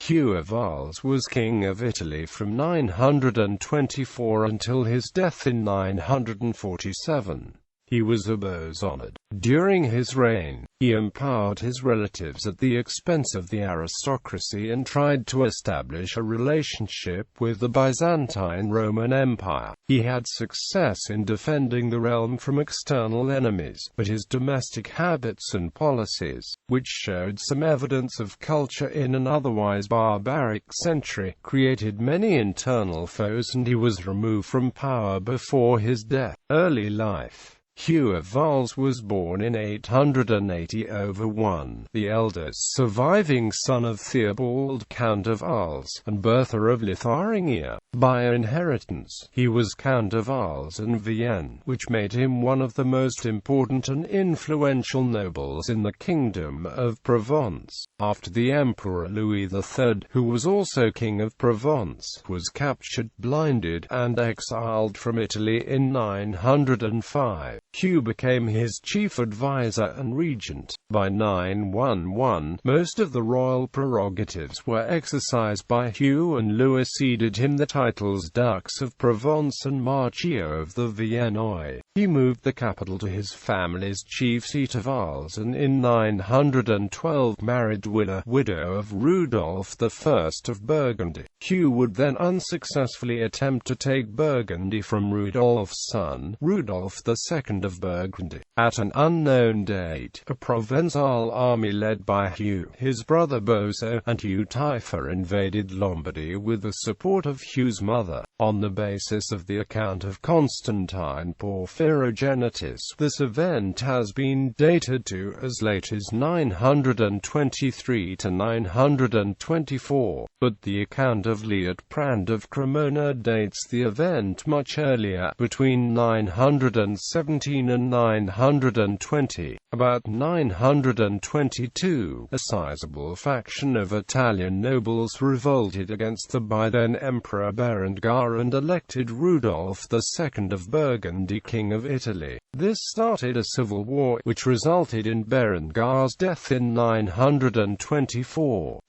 Hugh of Arles was king of Italy from 924 until his death in 947. He was a Bosonid. During his reign, he empowered his relatives at the expense of the aristocracy and tried to establish a relationship with the Byzantine-Roman Empire. He had success in defending the realm from external enemies, but his domestic habits and policies, which showed some evidence of culture in an otherwise barbaric century, created many internal foes, and he was removed from power before his death. Early life. Hugh of Arles was born in 880/1, the eldest surviving son of Theobald, Count of Arles, and Bertha of Lotharingia. By inheritance, he was Count of Arles and Vienne, which made him one of the most important and influential nobles in the Kingdom of Provence. After the Emperor Louis III, who was also King of Provence, was captured, blinded, and exiled from Italy in 905. Hugh became his chief advisor and regent. By 911, most of the royal prerogatives were exercised by Hugh, and Louis ceded him the titles Dux of Provence and Marchio of the Viennois. He moved the capital to his family's chief seat of Arles, and in 912 married Willa, widow of Rudolph I of Burgundy. Hugh would then unsuccessfully attempt to take Burgundy from Rudolph's son, Rudolph II of Burgundy. At an unknown date, a Provençal army led by Hugh, his brother Boso, and Eutaifa invaded Lombardy with the support of Hugh's mother. On the basis of the account of Constantine Porphyrogenitus, this event has been dated to as late as 923 to 924, but the account of Liutprand of Cremona dates the event much earlier, between 917 and 920. About 922, a sizable faction of Italian nobles revolted against the by-then Emperor Berengar and elected Rudolph II of Burgundy King of Italy. This started a civil war, which resulted in Berengar's death in 924.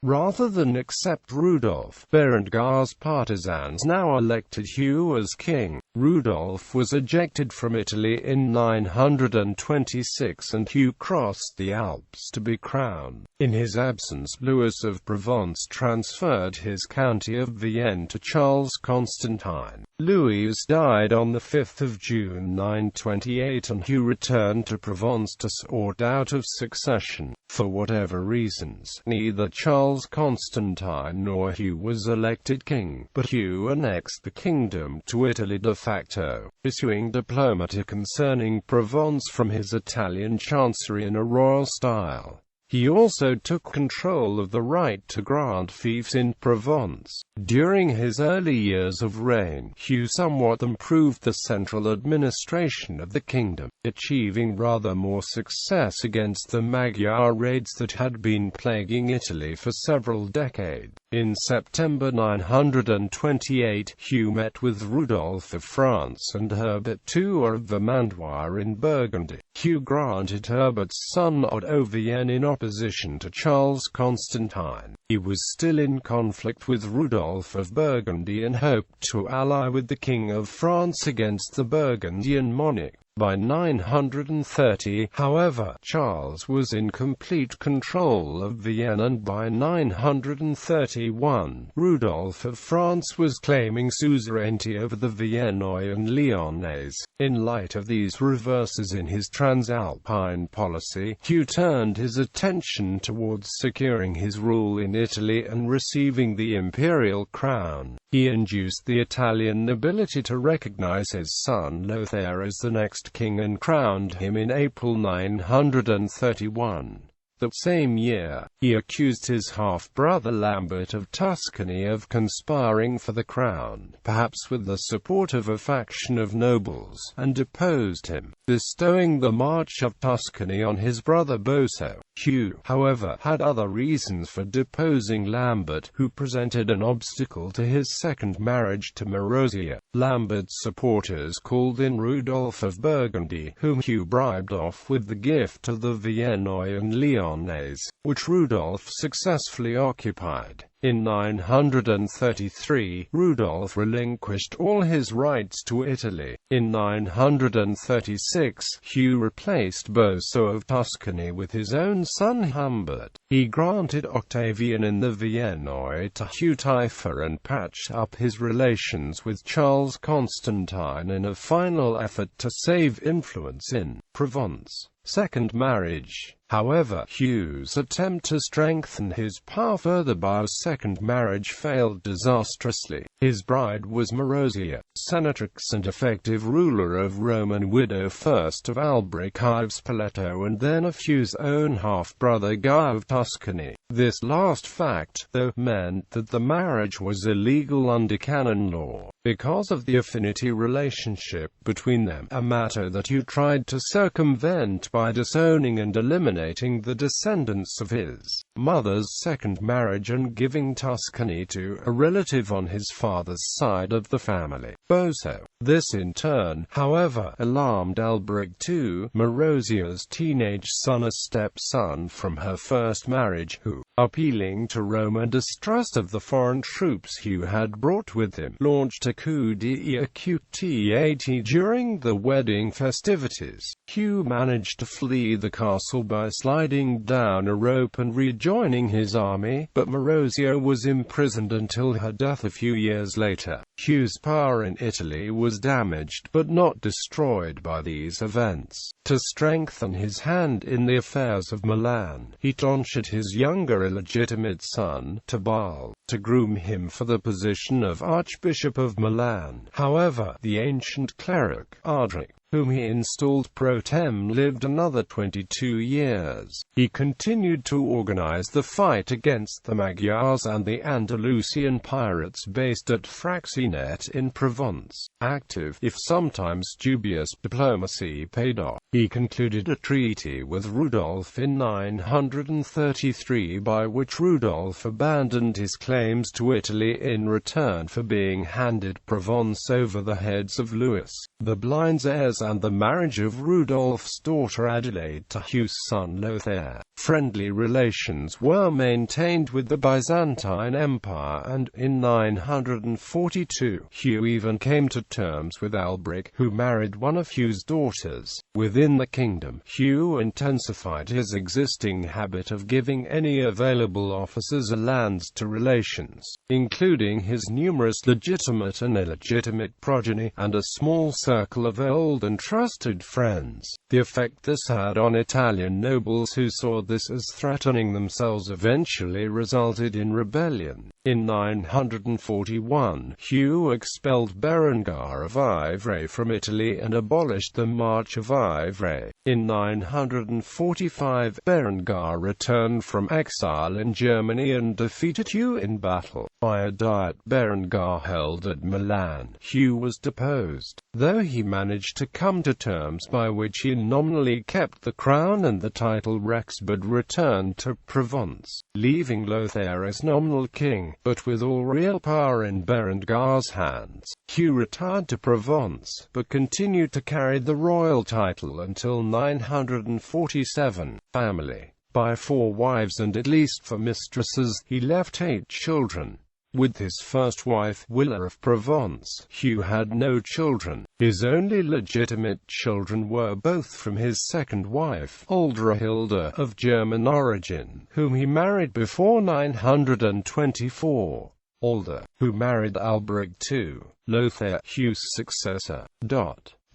Rather than accept Rudolph, Berengar's partisans now elected Hugh as king. Rudolph was ejected from Italy in 926 and Hugh crossed the Alps to be crowned. In his absence, Louis of Provence transferred his county of Vienne to Charles Constantine. Louis died on the 5th of June 928 and Hugh returned to Provence to sort out of succession. For whatever reasons, neither Charles Constantine nor Hugh was elected king, but Hugh annexed the kingdom to Italy de facto, issuing diplomata concerning Provence from his Italian chancery in a royal style. He also took control of the right to grant fiefs in Provence. During his early years of reign, Hugh somewhat improved the central administration of the kingdom, achieving rather more success against the Magyar raids that had been plaguing Italy for several decades. In September 928, Hugh met with Rudolph of France and Herbert II of Vermandois in Burgundy. Hugh granted Herbert's son Odo of Vienne in opposition to Charles Constantine. He was still in conflict with Rudolph of Burgundy and hoped to ally with the King of France against the Burgundian monarch. By 930, however, Charles was in complete control of Vienna, and by 931, Rudolph of France was claiming suzerainty over the Viennois and Lyonnais. In light of these reverses in his transalpine policy, Hugh turned his attention towards securing his rule in Italy and receiving the imperial crown. He induced the Italian nobility to recognize his son Lothair as the next king and crowned him in April 931. That same year, he accused his half-brother Lambert of Tuscany of conspiring for the crown, perhaps with the support of a faction of nobles, and deposed him, bestowing the March of Tuscany on his brother Boso. Hugh, however, had other reasons for deposing Lambert, who presented an obstacle to his second marriage to Marozia. Lambert's supporters called in Rudolph of Burgundy, whom Hugh bribed off with the gift of the Viennois and Lyonnais. Pordenone, which Rudolf successfully occupied. In 933, Rudolf relinquished all his rights to Italy. In 936, Hugh replaced Boso of Tuscany with his own son Humbert. He granted Octavian in the Viennois to Hugh Taifa and patched up his relations with Charles Constantine in a final effort to save influence in Provence. Second marriage. However, Hugh's attempt to strengthen his power further by a second marriage failed disastrously. His bride was Marozia, senatrix and effective ruler of Rome and widow first of Alberic I of Spoleto and then of Hugh's own half-brother Guy of Tuscany. This last fact, though, meant that the marriage was illegal under canon law, because of the affinity relationship between them, a matter that Hugh tried to circumvent by disowning and eliminating the descendants of his mother's second marriage and giving Tuscany to a relative on his father's side of the family, Boso. This in turn, however, alarmed Alberic II, Marozia's teenage son, a stepson from her first marriage, who, appealing to Roman distrust of the foreign troops Hugh had brought with him, launched a coup d'état during the wedding festivities. Hugh managed to flee the castle by sliding down a rope and rejoining his army, but Marozia was imprisoned until her death a few years later. Hugh's power in Italy was damaged but not destroyed by these events. To strengthen his hand in the affairs of Milan, he tonsured his younger illegitimate son, Tibal, to groom him for the position of Archbishop of Milan. However, the ancient cleric, Ardric, whom he installed pro tem, lived another 22 years. He continued to organize the fight against the Magyars and the Andalusian pirates based at Fraxinet in Provence. Active, if sometimes dubious, diplomacy paid off. He concluded a treaty with Rudolf in 933 by which Rudolf abandoned his claims to Italy in return for being handed Provence over the heads of Louis, the Blind's heirs, and the marriage of Rudolf's daughter Adelaide to Hugh's son Lothair. Friendly relations were maintained with the Byzantine Empire, and, in 942, Hugh even came to terms with Alberic, who married one of Hugh's daughters. Within the kingdom, Hugh intensified his existing habit of giving any available offices or lands to relations, including his numerous legitimate and illegitimate progeny, and a small circle of old and trusted friends. The effect this had on Italian nobles who saw this as threatening themselves eventually resulted in rebellion. In 941, Hugh expelled Berengar of Ivrea from Italy and abolished the March of Ivrea. In 945, Berengar returned from exile in Germany and defeated Hugh in battle. By a diet Berengar held at Milan, Hugh was deposed, though he managed to come to terms by which he nominally kept the crown and the title Rex but returned to Provence, leaving Lothair as nominal king, but with all real power in Berengar's hands. Hugh retired to Provence, but continued to carry the royal title until 947. Family. By 4 wives and at least 4 mistresses, he left 8 children. With his first wife, Willa of Provence, Hugh had no children. His only legitimate children were both from his second wife, Hilda of German origin, whom he married before 924. Alda, who married Alberic II, Lothair, Hugh's successor.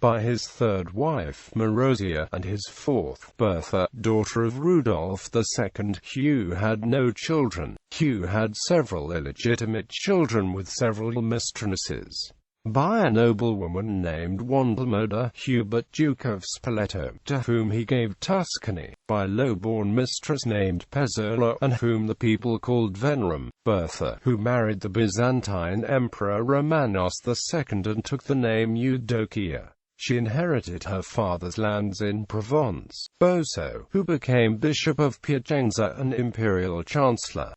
By his third wife, Marozia, and his fourth, Bertha, daughter of Rudolf II, Hugh had no children. Hugh had several illegitimate children with several mistresses. By a noblewoman named Wandelmoda, Hubert, Duke of Spoleto, to whom he gave Tuscany. By a low-born mistress named Pezzola, and whom the people called Venerum. Bertha, who married the Byzantine Emperor Romanos II and took the name Eudokia. She inherited her father's lands in Provence. Boso, who became Bishop of Piacenza and Imperial Chancellor.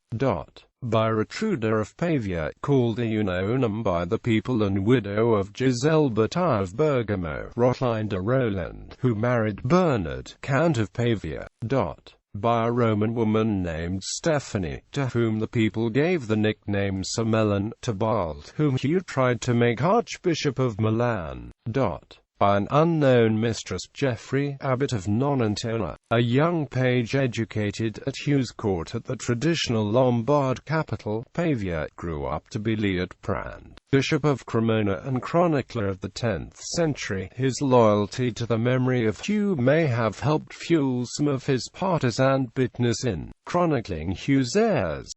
By Retruda of Pavia, called Eunonum by the people and widow of Giselberta of Bergamo. Rotlinda Roland, who married Bernard, Count of Pavia. by a Roman woman named Stephanie, to whom the people gave the nickname Sir Tybalt, whom Hugh tried to make Archbishop of Milan. By an unknown mistress, Geoffrey, Abbot of Nonantola, a young page educated at Hugh's court at the traditional Lombard capital, Pavia, grew up to be Liutprand, Bishop of Cremona and chronicler of the 10th century. His loyalty to the memory of Hugh may have helped fuel some of his partisan bitterness in chronicling Hugh's heirs.